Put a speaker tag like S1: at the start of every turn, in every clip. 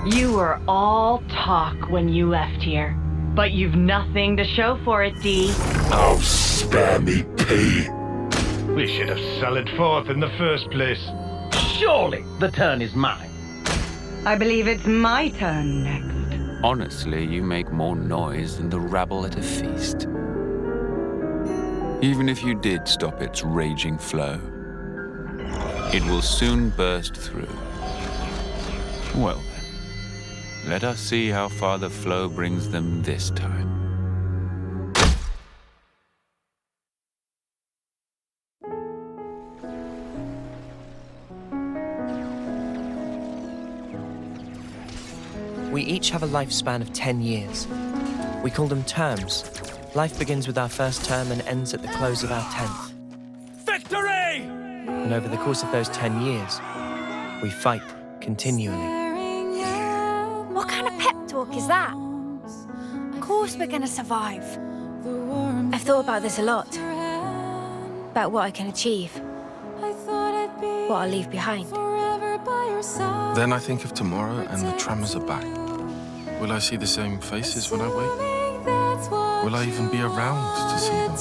S1: You were all talk when you left here, but you've nothing to show for it, Dee.
S2: Oh, spare me, P.
S3: We should have sallied forth in the first place.
S4: Surely the turn is mine.
S1: I believe it's my turn next.
S5: Honestly, you make more noise than the rabble at a feast. Even if you did stop its raging flow, it will soon burst through. Well then, let us see how far the flow brings them this time.
S6: We each have a lifespan of 10 years. We call them terms. Life begins with our first term and ends at the close of our 10th.
S4: Victory!
S6: And over the course of those 10 years, we fight continually.
S7: What kind of pep talk is that? Of course we're gonna survive. I've thought about this a lot. About what I can achieve. What I'll leave behind.
S8: Then I think of tomorrow and the tremors are back. Will I see the same faces when I wake? Will I even be around to see them?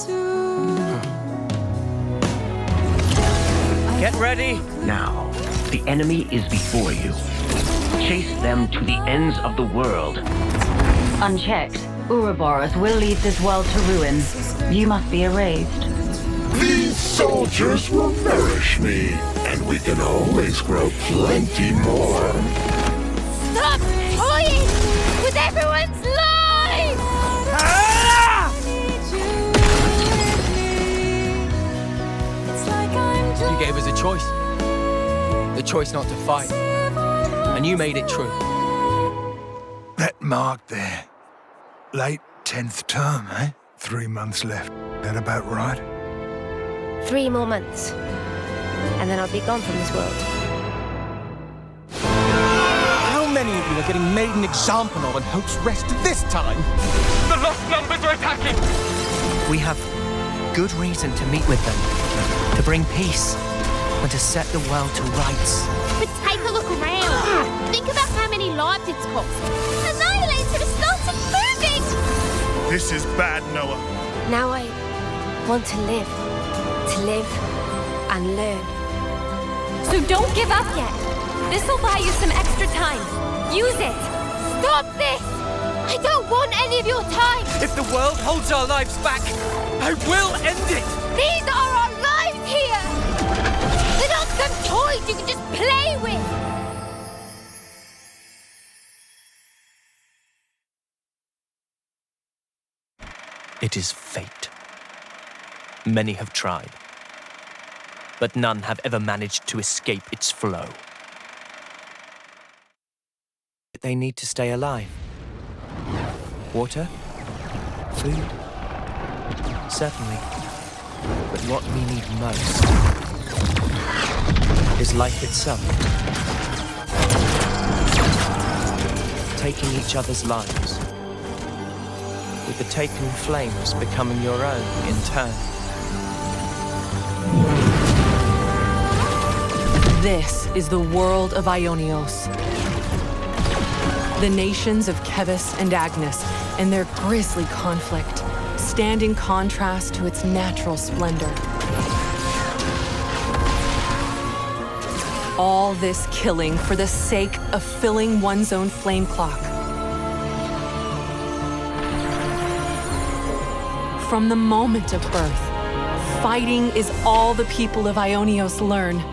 S6: Get ready!
S4: Now, the enemy is before you. Chase them to the ends of the world.
S1: Unchecked, Ouroboros will lead this world to ruin. You must be erased.
S2: These soldiers will nourish me, and we can always grow plenty more.
S7: Stop toying with everyone's lives!
S6: You gave us a choice. The choice not to fight. And you made it true.
S9: That mark there. Late 10th term, eh? 3 months left. That about right?
S7: 3 more months. And then I'll be gone from this world.
S10: How many of you are getting made an example of on Hope's Rest this time? The lost numbers are attacking!
S6: We have good reason to meet with them, to bring peace, and to set the world to rights.
S7: But take a look around. Think about how many lives it's cost. Annihilator has started moving!
S9: This is bad, Noah.
S7: Now I want to live and learn. So don't give up yet. This'll buy you some extra time. Use it. Stop this! I don't want any of your time.
S6: If the world holds our lives back, I will end it!
S7: These are our lives here! They're not some toys you can just play with!
S6: It is fate. Many have tried, but none have ever managed to escape its flow. They need to stay alive. Water? Food? Certainly. But what we need most is life itself. Taking each other's lives, with the taken flames becoming your own in turn.
S11: This is the world of Ionios. The nations of Kebis and Agnes and their grisly conflict stand in contrast to its natural splendor. All this killing for the sake of filling one's own flame clock. From the moment of birth, fighting is all the people of Ionios learn.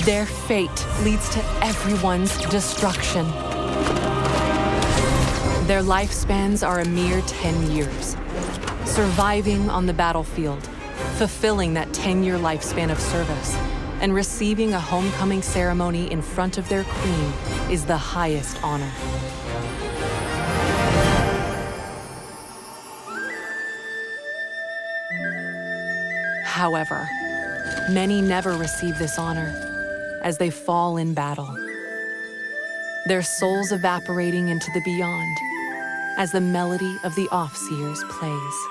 S11: Their fate leads to everyone's destruction. Their lifespans are a mere 10 years. Surviving on the battlefield, fulfilling that 10-year lifespan of service, and receiving a homecoming ceremony in front of their queen is the highest honor. However, many never receive this honor as they fall in battle. Their souls evaporating into the beyond as the melody of the Offseers plays.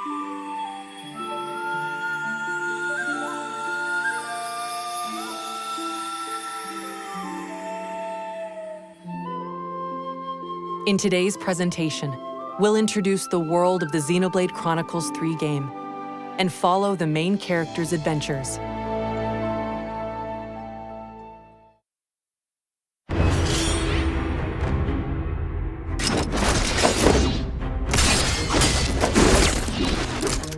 S11: In today's presentation, we'll introduce the world of the Xenoblade Chronicles 3 game and follow the main character's adventures.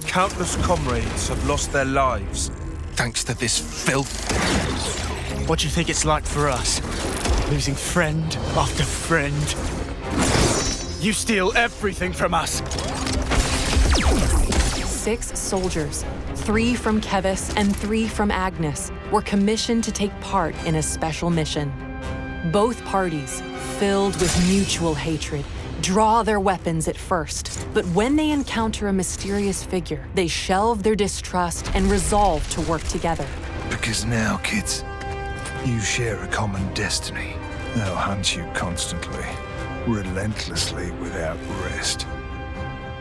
S10: Countless comrades have lost their lives thanks to this filth.
S12: What do you think it's like for us? Losing friend after friend. You steal everything from us.
S11: 6 soldiers, 3 from Kevis and 3 from Agnes, were commissioned to take part in a special mission. Both parties, filled with mutual hatred, draw their weapons at first, but when they encounter a mysterious figure, they shelve their distrust and resolve to work together.
S9: Because now, kids, you share a common destiny. They'll hunt you constantly, relentlessly, without rest.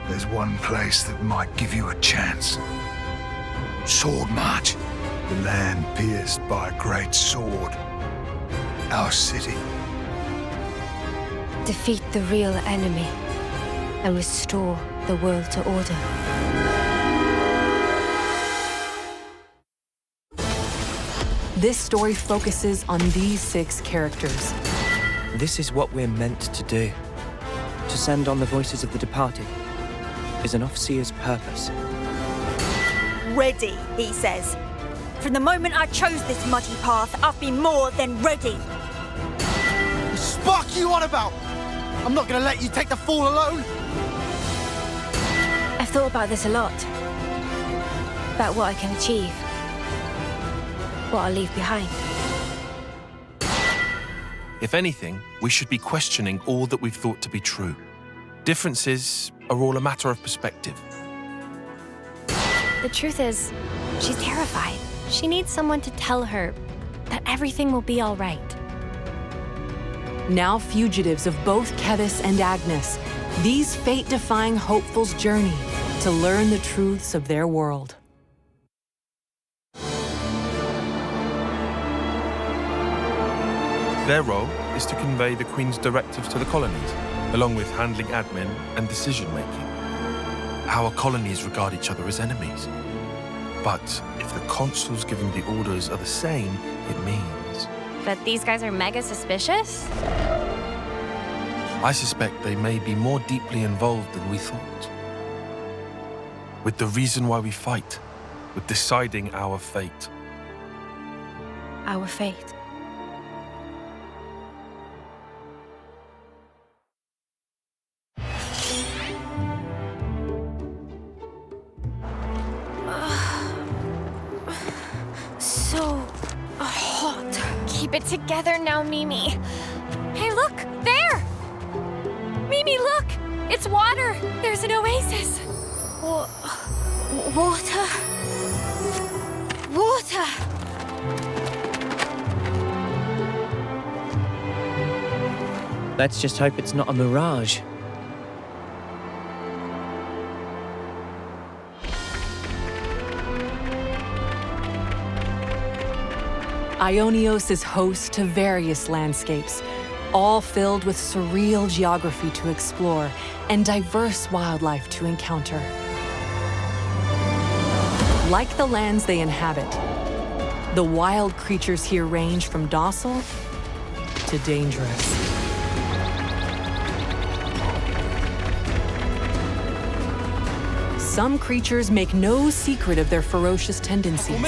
S9: There's one place that might give you a chance. Sword March. The land pierced by a great sword. Our city.
S7: Defeat the real enemy and restore the world to order.
S11: This story focuses on these 6 characters.
S13: This is what we're meant to do. To send on the voices of the departed is an Offseer's purpose.
S14: Ready, he says. From the moment I chose this muddy path, I've been more than ready.
S12: The spark you on about? I'm not gonna let you take the fall alone.
S7: I've thought about this a lot. About what I can achieve. What I'll leave behind.
S8: If anything, we should be questioning all that we've thought to be true. Differences are all a matter of perspective.
S15: The truth is, she's terrified. She needs someone to tell her that everything will be all right.
S11: Now fugitives of both Kevis and Agnes, these fate-defying hopefuls journey to learn the truths of their world.
S8: Their role is to convey the Queen's directives to the colonies, along with handling admin and decision-making. Our colonies regard each other as enemies. But if the consuls giving the orders are the same, it means...
S15: But these guys are mega suspicious?
S8: I suspect they may be more deeply involved than we thought. With the reason why we fight, with deciding our fate.
S7: Our fate.
S15: So hot. Keep it together now, Mimi. Hey, look! There! Mimi, look! It's water! There's an oasis!
S7: Water? Water!
S13: Let's just hope it's not a mirage.
S11: Ionios is host to various landscapes, all filled with surreal geography to explore and diverse wildlife to encounter. Like the lands they inhabit, the wild creatures here range from docile to dangerous. Some creatures make no secret of their ferocious tendencies,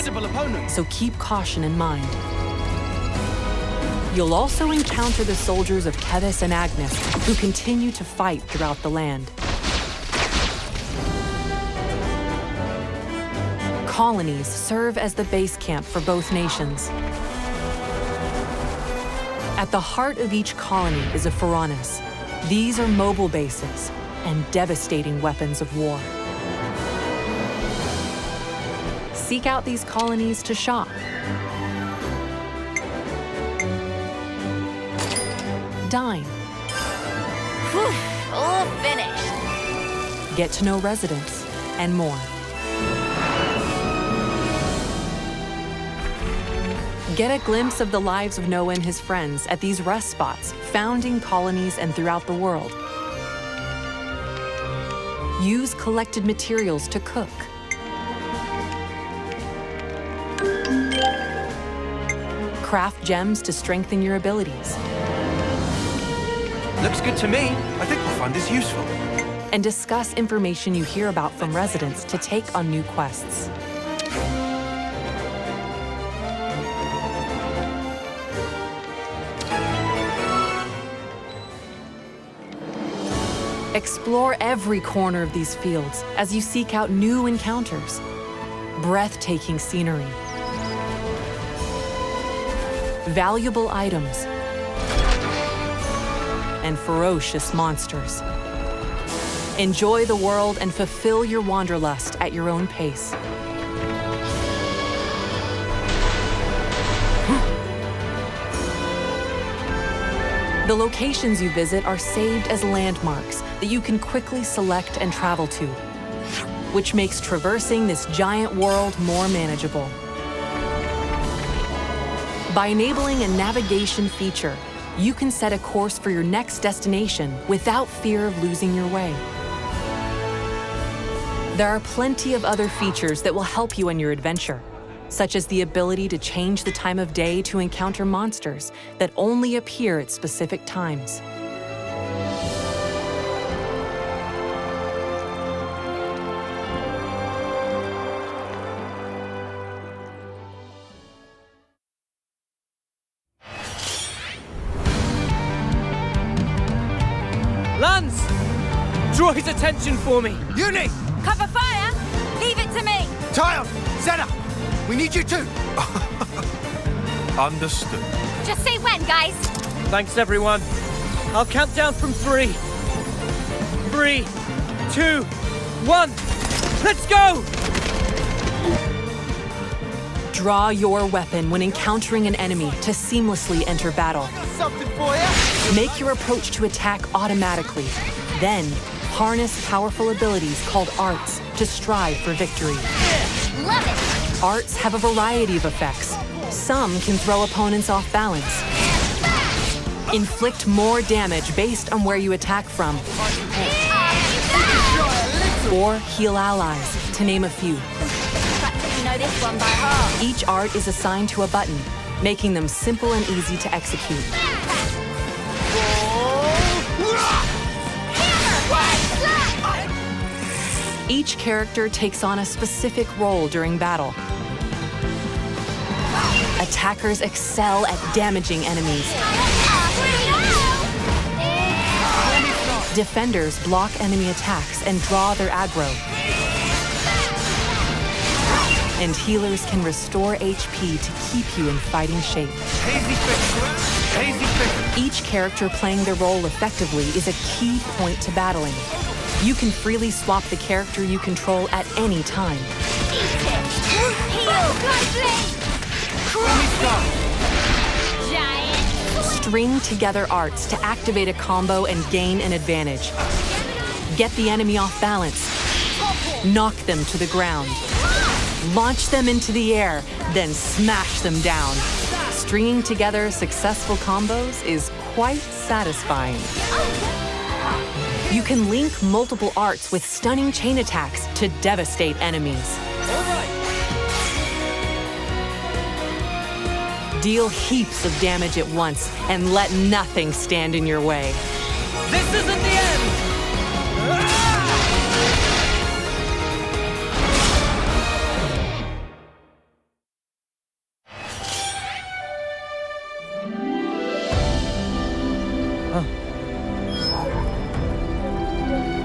S11: so keep caution in mind. You'll also encounter the soldiers of Kevis and Agnes, who continue to fight throughout the land. Colonies serve as the base camp for both nations. At the heart of each colony is a Pharaonis. These are mobile bases and devastating weapons of war. Seek out these colonies to shop. Dine.
S15: Whew, all finished.
S11: Get to know residents, and more. Get a glimpse of the lives of Noah and his friends at these rest spots, founding colonies and throughout the world. Use collected materials to cook. Craft gems to strengthen your abilities.
S6: Looks good to me.
S8: I think we'll find this useful.
S11: And discuss information you hear about from residents to take on new quests. Explore every corner of these fields as you seek out new encounters. Breathtaking scenery. Valuable items. And ferocious monsters. Enjoy the world and fulfill your wanderlust at your own pace. The locations you visit are saved as landmarks that you can quickly select and travel to, which makes traversing this giant world more manageable. By enabling a navigation feature, you can set a course for your next destination without fear of losing your way. There are plenty of other features that will help you in your adventure, such as the ability to change the time of day to encounter monsters that only appear at specific times.
S13: Lance! Draw his attention for me!
S10: Uni!
S14: Cover fire! Leave it to me!
S10: Tile! Zena! We need you too!
S8: Understood.
S15: Just say when, guys.
S13: Thanks, everyone. I'll count down from 3. 3, 2, 1. Let's go!
S11: Draw your weapon when encountering an enemy to seamlessly enter battle.
S10: Something for you!
S11: Make your approach to attack automatically. Then, harness powerful abilities called arts to strive for victory.
S15: Love it.
S11: Arts have a variety of effects. Some can throw opponents off balance. Inflict more damage based on where you attack from. Or heal allies, to name a few.
S14: Practically know this one by heart.
S11: Each art is assigned to a button, making them simple and easy to execute. Each character takes on a specific role during battle. Attackers excel at damaging enemies. Defenders block enemy attacks and draw their aggro. And healers can restore HP to keep you in fighting shape. Each character playing their role effectively is a key point to battling. You can freely swap the character you control at any time. String together arts to activate a combo and gain an advantage. Get the enemy off balance. Knock them to the ground. Launch them into the air, then smash them down. Stringing together successful combos is quite satisfying. You can link multiple arts with stunning chain attacks to devastate enemies. Deal heaps of damage at once and let nothing stand in your way.
S13: This isn't the end!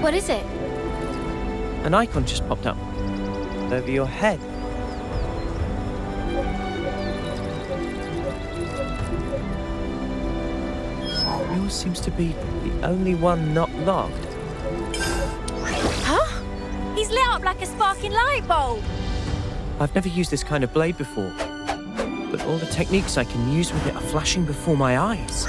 S15: What is it?
S13: An icon just popped up over your head. Yours seems to be the only one not logged.
S14: Huh? He's lit up like a sparking light bulb.
S13: I've never used this kind of blade before, but all the techniques I can use with it are flashing before my eyes.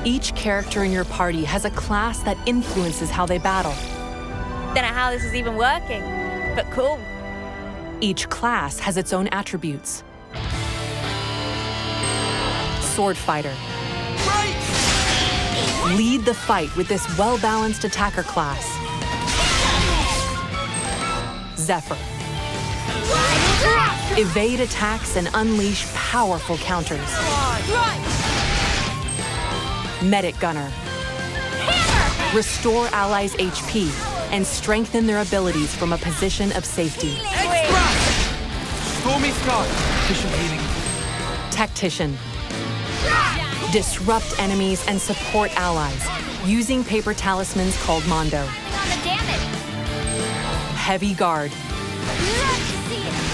S11: Each character in your party has a class that influences how they battle.
S14: Don't know how this is even working, but cool.
S11: Each class has its own attributes. sword fighter. Lead the fight with this well-balanced attacker class. Zephyr. Evade attacks and unleash powerful counters. Medic Gunner. Restore allies' HP and strengthen their abilities from a position of safety.
S10: Stormy Sky. Efficient healing.
S11: Tactician. Disrupt enemies and support allies using paper talismans called Mondo. Heavy Guard.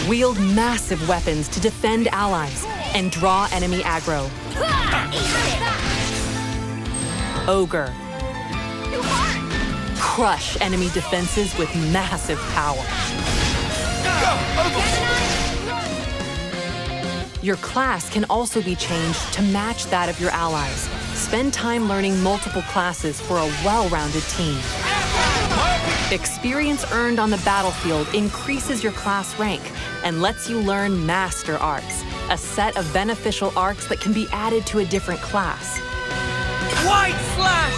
S11: Wield massive weapons to defend allies and draw enemy aggro. Ogre. Crush enemy defenses with massive power. Your class can also be changed to match that of your allies. Spend time learning multiple classes for a well-rounded team. Experience earned on the battlefield increases your class rank and lets you learn Master Arts, a set of beneficial arts that can be added to a different class.
S10: White Slash!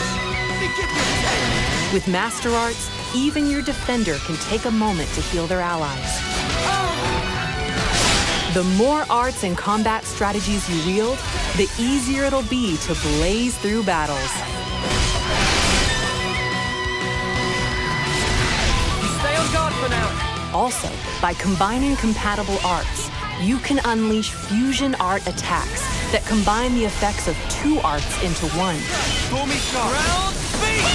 S11: With Master Arts, even your defender can take a moment to heal their allies. The more arts and combat strategies you wield, the easier it'll be to blaze through battles.
S10: Stay on guard for now.
S11: Also, by combining compatible arts, you can unleash fusion art attacks that combine the effects of two arts into one.
S10: Stormy Sky. Round speed!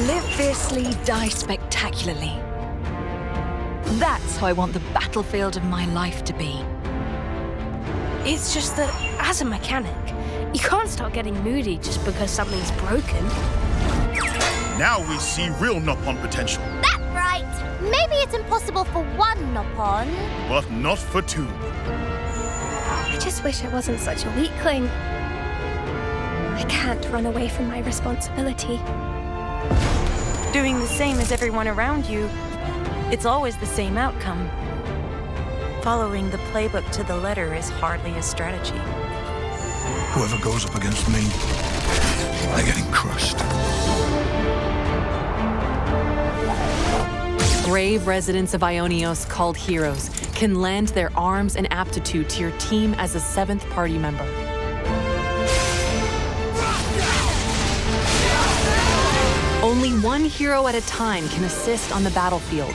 S16: Live fiercely, die spectacularly. That's how I want the battlefield of my life to be.
S7: It's just that, as a mechanic, you can't start getting moody just because something's broken.
S17: Now we see real Nopon potential.
S18: That's right. Maybe it's impossible for one Nopon.
S17: But not for two.
S7: I just wish I wasn't such a weakling. I can't run away from my responsibility.
S14: Doing the same as everyone around you, it's always the same outcome. Following the playbook to the letter is hardly a strategy.
S9: Whoever goes up against me, they're getting crushed.
S11: Brave residents of Ionios called heroes can lend their arms and aptitude to your team as a seventh party member. Only one hero at a time can assist on the battlefield,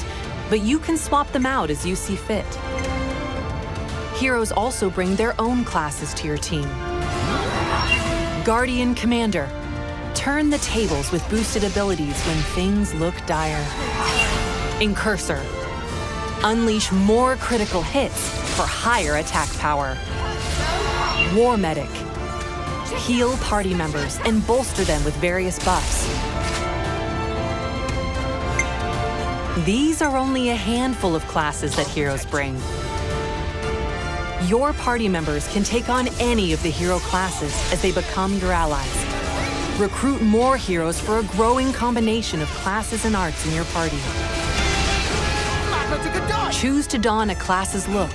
S11: but you can swap them out as you see fit. Heroes also bring their own classes to your team. Guardian Commander. Turn the tables with boosted abilities when things look dire. Incursor. Unleash more critical hits for higher attack power. War Medic. Heal party members and bolster them with various buffs. These are only a handful of classes that heroes bring. Your party members can take on any of the hero classes as they become your allies. Recruit more heroes for a growing combination of classes and arts in your party. Choose to don a class's look,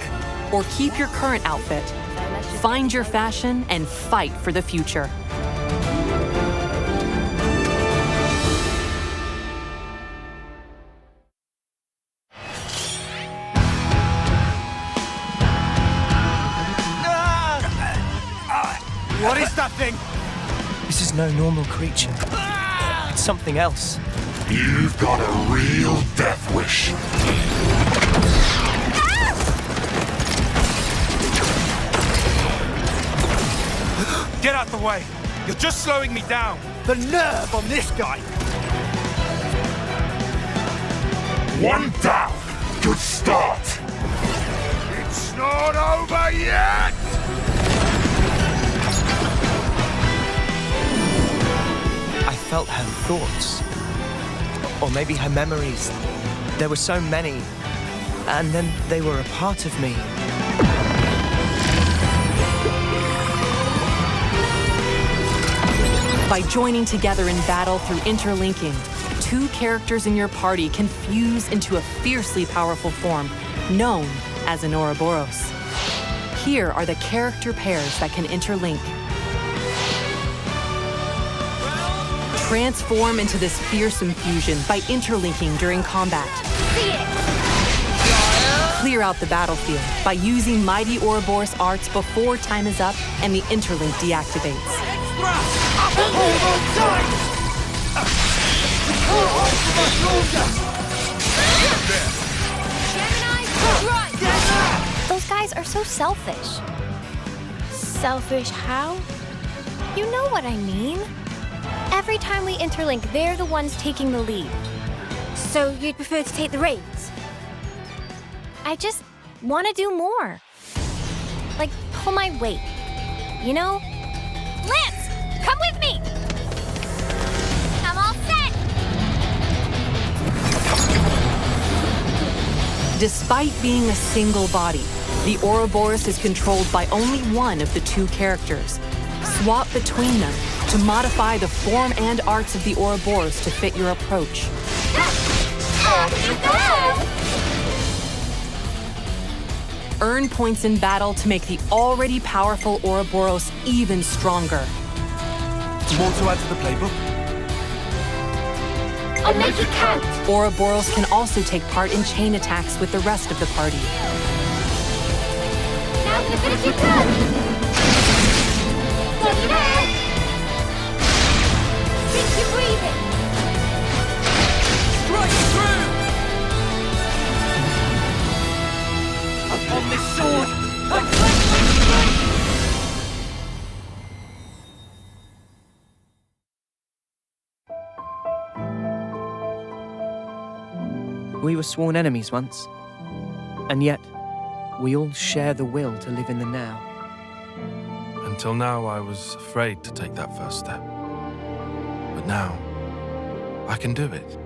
S11: or keep your current outfit. Find your fashion and fight for the future.
S10: What is that thing?
S13: This is no normal creature. It's something else.
S2: You've got a real death wish.
S10: Get out the way. You're just slowing me down. The nerve on this guy.
S2: One down. Good start. It's not over yet.
S13: I felt her thoughts. Or maybe her memories. There were so many. And then they were a part of me.
S11: By joining together in battle through interlinking, 2 characters in your party can fuse into a fiercely powerful form known as an Ouroboros. Here are the character pairs that can interlink. Transform into this fearsome fusion by interlinking during combat. Clear out the battlefield by using mighty Ouroboros arts before time is up and the interlink deactivates.
S15: Those guys are so selfish.
S18: Selfish how?
S15: You know what I mean. Every time we interlink, they're the ones taking the lead.
S7: So you'd prefer to take the reins?
S15: I just want to do more. Like, pull my weight. You know? Lance, come with me! I'm all set!
S11: Despite being a single body, the Ouroboros is controlled by only one of the 2 characters. Swap between them to modify the form and arts of the Ouroboros to fit your approach. Earn points in battle to make the already powerful Ouroboros even stronger.
S8: More to add to the playbook?
S15: I'll make it count!
S11: Ouroboros can also take part in chain attacks with the rest of the party.
S15: Now to finish it good! Look there! Keep you breathing!
S10: Strike through! Upon this sword!
S13: We were sworn enemies once, and yet we all share the will to live in the now.
S8: Until now, I was afraid to take that first step. But now, I can do it.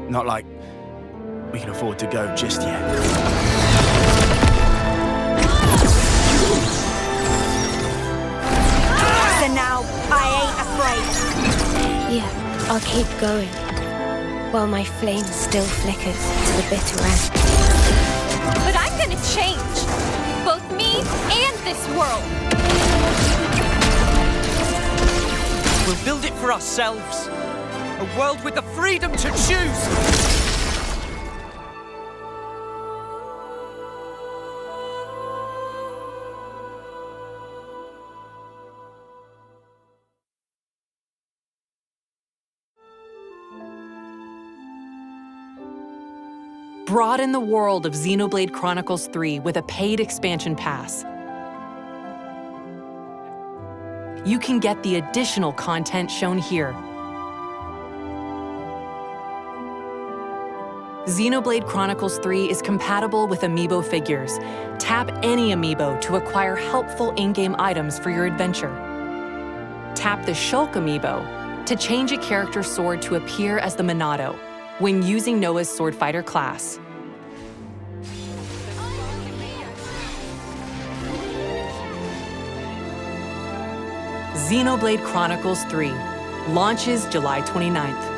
S12: Not like we can afford to go just yet.
S7: So now, I ain't afraid.
S18: Yeah, I'll keep going. While my flame still flickers to the bitter end.
S15: But I'm gonna change. Both me and this world.
S10: We'll build it for ourselves. A world with the freedom to choose.
S11: Broaden the world of Xenoblade Chronicles 3 with a paid expansion pass. You can get the additional content shown here. Xenoblade Chronicles 3 is compatible with amiibo figures. Tap any amiibo to acquire helpful in-game items for your adventure. Tap the Shulk amiibo to change a character's sword to appear as the Monado when using Noah's Swordfighter class. Xenoblade Chronicles 3 launches July 29th.